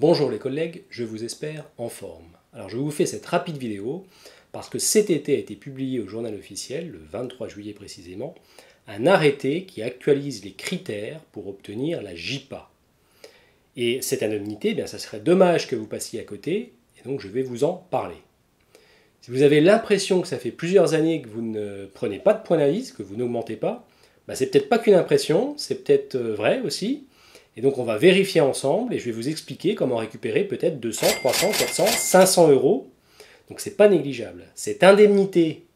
Bonjour les collègues, je vous espère en forme. Alors je vous fais cette rapide vidéo parce que cet été a été publié au journal officiel, le 23 juillet précisément, un arrêté qui actualise les critères pour obtenir la JIPA. Et cette indemnité, ça serait dommage que vous passiez à côté, et donc je vais vous en parler. Si vous avez l'impression que ça fait plusieurs années que vous ne prenez pas de point d'indice, que vous n'augmentez pas, c'est peut-être pas qu'une impression, c'est peut-être vrai aussi. Et donc on va vérifier ensemble et je vais vous expliquer comment récupérer peut-être 200, 300, 400, 500 euros. Donc c'est pas négligeable. Cette indemnité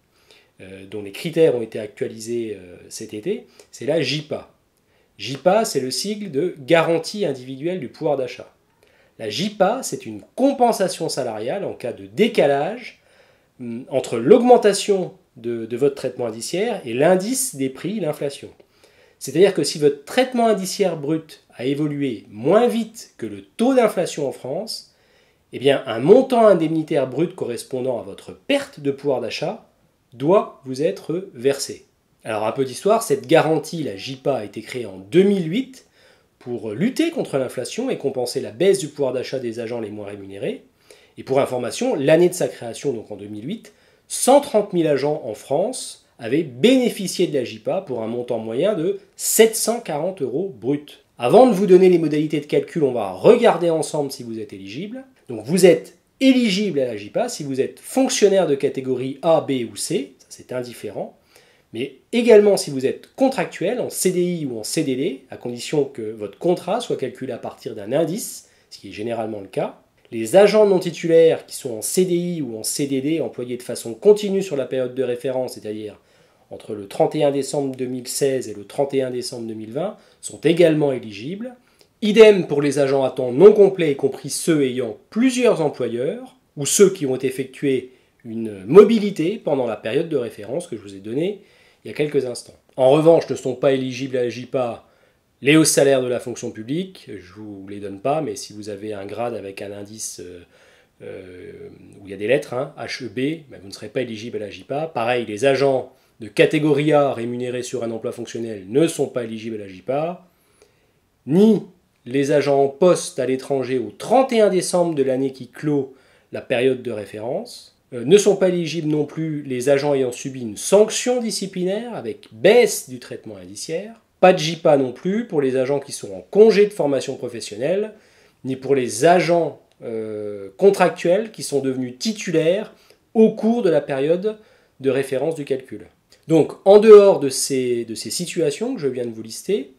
dont les critères ont été actualisés cet été, c'est la JIPA. JIPA, c'est le sigle de garantie individuelle du pouvoir d'achat. La JIPA, c'est une compensation salariale en cas de décalage entre l'augmentation de votre traitement indiciaire et l'indice des prix, l'inflation. C'est-à-dire que si votre traitement indiciaire brut a évolué moins vite que le taux d'inflation en France, un montant indemnitaire brut correspondant à votre perte de pouvoir d'achat doit vous être versé. Alors un peu d'histoire, cette garantie, la JIPA, a été créée en 2008 pour lutter contre l'inflation et compenser la baisse du pouvoir d'achat des agents les moins rémunérés. Et pour information, l'année de sa création, donc en 2008, 130 000 agents en France avaient bénéficié de la JIPA pour un montant moyen de 740 euros brut. Avant de vous donner les modalités de calcul, on va regarder ensemble si vous êtes éligible. Donc vous êtes éligible à la JIPA si vous êtes fonctionnaire de catégorie A, B ou C, ça c'est indifférent, mais également si vous êtes contractuel en CDI ou en CDD, à condition que votre contrat soit calculé à partir d'un indice, ce qui est généralement le cas. Les agents non titulaires qui sont en CDI ou en CDD employés de façon continue sur la période de référence, c'est-à-dire entre le 31 décembre 2016 et le 31 décembre 2020, sont également éligibles. Idem pour les agents à temps non complet, y compris ceux ayant plusieurs employeurs, ou ceux qui ont effectué une mobilité pendant la période de référence que je vous ai donnée il y a quelques instants. En revanche, ne sont pas éligibles à la JIPA les hauts salaires de la fonction publique, je ne vous les donne pas, mais si vous avez un grade avec un indice où il y a des lettres, HEB, vous ne serez pas éligible à la JIPA. Pareil, les agents de catégorie A rémunérés sur un emploi fonctionnel ne sont pas éligibles à la JIPA, ni les agents en poste à l'étranger au 31 décembre de l'année qui clôt la période de référence. Ne sont pas éligibles non plus les agents ayant subi une sanction disciplinaire avec baisse du traitement indiciaire. Pas de JIPA non plus pour les agents qui sont en congé de formation professionnelle, ni pour les agents contractuels qui sont devenus titulaires au cours de la période de référence du calcul. Donc, en dehors de ces situations que je viens de vous lister,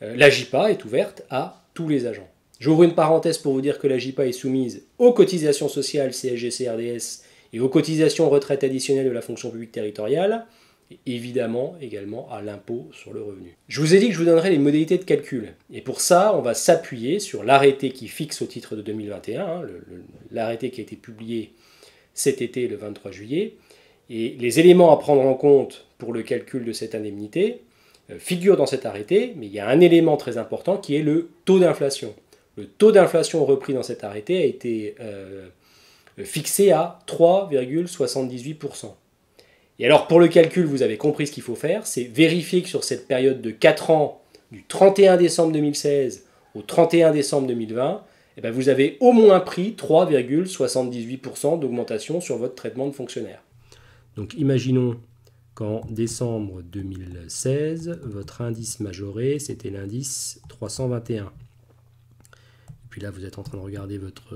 la JIPA est ouverte à tous les agents. J'ouvre une parenthèse pour vous dire que la JIPA est soumise aux cotisations sociales CSG, CRDS et aux cotisations retraite additionnelles de la fonction publique territoriale, et évidemment également à l'impôt sur le revenu. Je vous ai dit que je vous donnerais les modalités de calcul. Et pour ça, on va s'appuyer sur l'arrêté qui fixe au titre de 2021, l'arrêté qui a été publié cet été, le 23 juillet. Et les éléments à prendre en compte pour le calcul de cette indemnité figurent dans cet arrêté, mais il y a un élément très important qui est le taux d'inflation. Le taux d'inflation repris dans cet arrêté a été fixé à 3,78%. Et alors pour le calcul, vous avez compris ce qu'il faut faire, c'est vérifier que sur cette période de 4 ans, du 31 décembre 2016 au 31 décembre 2020, vous avez au moins pris 3,78% d'augmentation sur votre traitement de fonctionnaire. Donc imaginons qu'en décembre 2016, votre indice majoré, c'était l'indice 321. Et puis là, vous êtes en train de regarder votre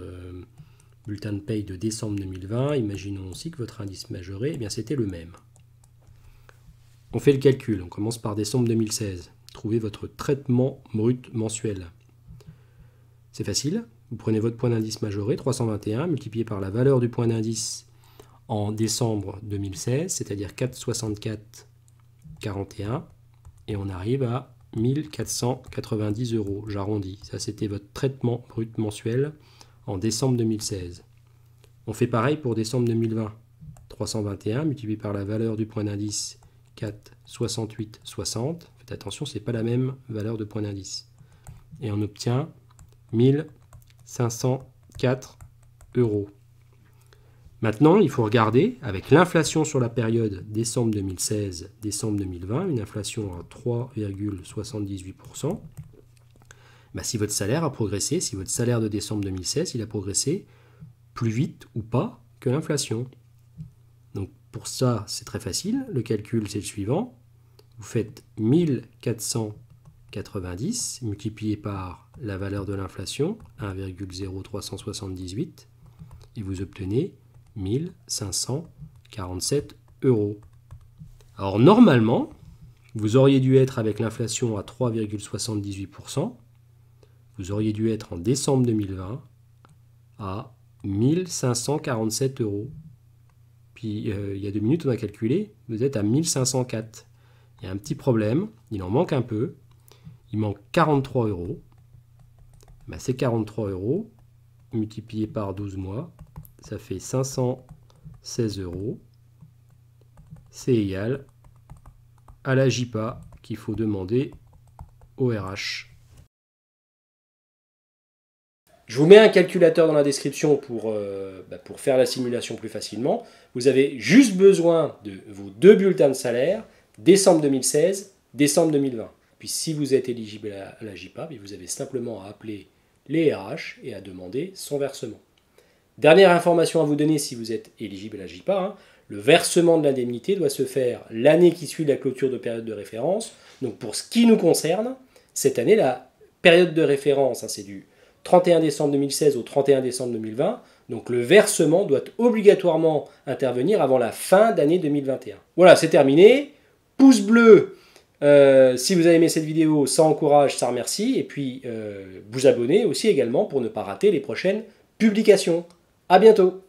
bulletin de paye de décembre 2020, imaginons aussi que votre indice majoré, c'était le même. On fait le calcul, on commence par décembre 2016. Trouvez votre traitement brut mensuel. C'est facile, vous prenez votre point d'indice majoré, 321, multiplié par la valeur du point d'indice en décembre 2016, c'est-à-dire 464,41, et on arrive à 1490 euros, j'arrondis. Ça, c'était votre traitement brut mensuel en décembre 2016. On fait pareil pour décembre 2020. 321 multiplié par la valeur du point d'indice 468,60. Faites attention, ce n'est pas la même valeur de point d'indice. Et on obtient 1504 euros. Maintenant, il faut regarder, avec l'inflation sur la période décembre 2016-décembre 2020, une inflation à 3,78%, bah, si votre salaire a progressé, si votre salaire de décembre 2016, il a progressé plus vite ou pas que l'inflation. Donc pour ça, c'est très facile. Le calcul, c'est le suivant. Vous faites 1490 multiplié par la valeur de l'inflation, 1,0378, et vous obtenez 1547 €. Alors normalement, vous auriez dû être avec l'inflation à 3,78%, vous auriez dû être en décembre 2020 à 1547 €. Puis il y a 2 minutes, on a calculé, vous êtes à 1504. Il y a un petit problème, il en manque un peu, il manque 43 €. Ben, ces 43 € multipliés par 12 mois, ça fait 516 €. C'est égal à la JPA qu'il faut demander au RH. Je vous mets un calculateur dans la description pour faire la simulation plus facilement. Vous avez juste besoin de vos 2 bulletins de salaire, décembre 2016, décembre 2020. Puis si vous êtes éligible à la JPA, vous avez simplement à appeler les RH et à demander son versement. Dernière information à vous donner si vous êtes éligible à la JPA, le versement de l'indemnité doit se faire l'année qui suit la clôture de période de référence. Donc pour ce qui nous concerne, cette année, la période de référence, c'est du 31 décembre 2016 au 31 décembre 2020. Donc le versement doit obligatoirement intervenir avant la fin d'année 2021. Voilà, c'est terminé. Pouce bleu si vous avez aimé cette vidéo, ça encourage, ça remercie. Et puis vous abonner aussi également pour ne pas rater les prochaines publications. À bientôt.